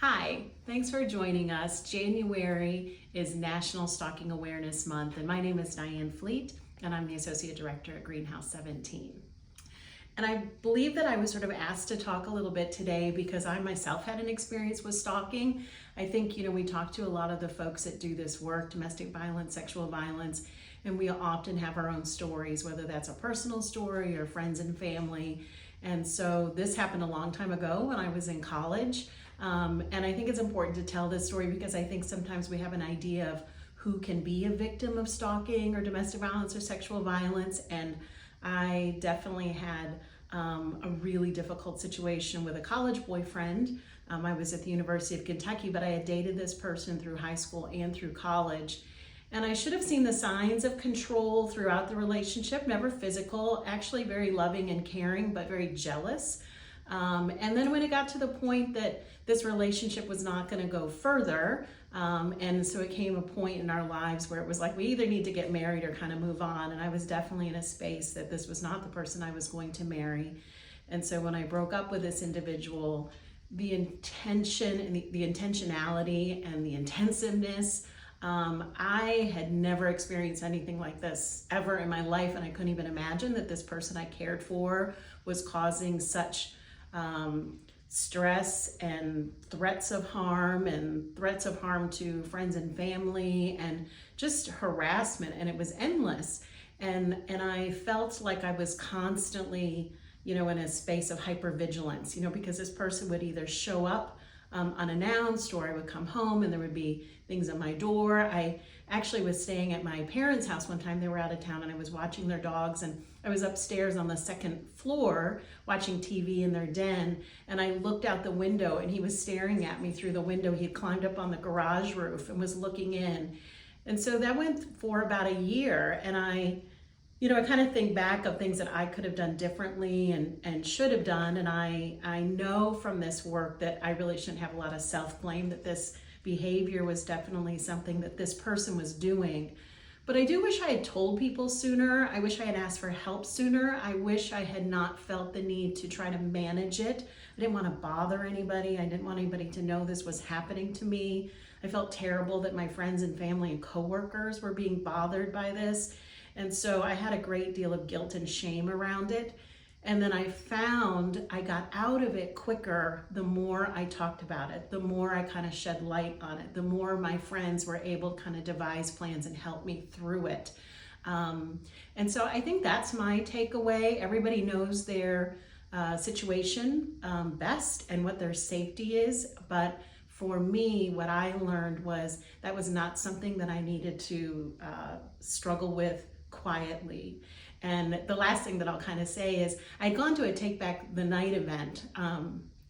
Hi, thanks for joining us. January is National Stalking Awareness Month, and my name is Diane Fleet, and I'm the Associate Director at Greenhouse 17. And I believe that I was sort of asked to talk a little bit today because I myself had an experience with stalking. I think, we talk to a lot of the folks that do this work, domestic violence, sexual violence, and we often have our own stories, whether that's a personal story or friends and family. And so this happened a long time ago when I was in college. And I think it's important to tell this story because I think sometimes we have an idea of who can be a victim of stalking or domestic violence or sexual violence. And I definitely had a really difficult situation with a college boyfriend. I was at the University of Kentucky, but I had dated this person through high school and through college. And I should have seen the signs of control throughout the relationship, never physical, actually very loving and caring, but very jealous. And then when it got to the point that this relationship was not going to go further, and so it came a point in our lives where it was like we either need to get married or kind of move on. And I was definitely in a space that this was not the person I was going to marry. And so when I broke up with this individual, the intention and the intentionality and the intensiveness, I had never experienced anything like this ever in my life, and I couldn't even imagine that this person I cared for was causing such stress and threats of harm to friends and family and just harassment, and it was endless. And I felt like I was constantly, in a space of hypervigilance, because this person would either show up unannounced, or I would come home and there would be things at my door. I actually was staying at my parents' house one time. They were out of town and I was watching their dogs, and I was upstairs on the second floor watching TV in their den, and I looked out the window and he was staring at me through the window. He had climbed up on the garage roof and was looking in. And so that went for about a year, and I kind of think back of things that I could have done differently and should have done. And I know from this work that I really shouldn't have a lot of self-blame, that this behavior was definitely something that this person was doing. But I do wish I had told people sooner. I wish I had asked for help sooner. I wish I had not felt the need to try to manage it. I didn't want to bother anybody. I didn't want anybody to know this was happening to me. I felt terrible that my friends and family and coworkers were being bothered by this. And so I had a great deal of guilt and shame around it. And then I found I got out of it quicker the more I talked about it, the more I kind of shed light on it, the more my friends were able to kind of devise plans and help me through it. And so I think that's my takeaway. Everybody knows their situation best and what their safety is. But for me, what I learned was that was not something that I needed to struggle with quietly. And the last thing that I'll kind of say is I'd gone to a Take Back the Night event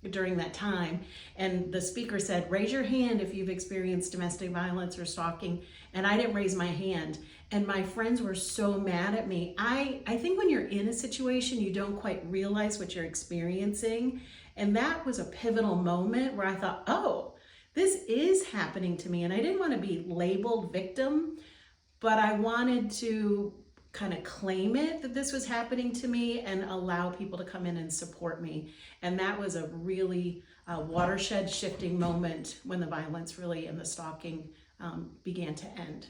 during that time, and the speaker said, raise your hand if you've experienced domestic violence or stalking, and I didn't raise my hand. And my friends were so mad at me. I think when you're in a situation, you don't quite realize what you're experiencing, and that was a pivotal moment where I thought, oh, this is happening to me. And I didn't want to be labeled victim, but I wanted to kind of claim it that this was happening to me and allow people to come in and support me. And that was a really watershed shifting moment when the violence really and the stalking began to end.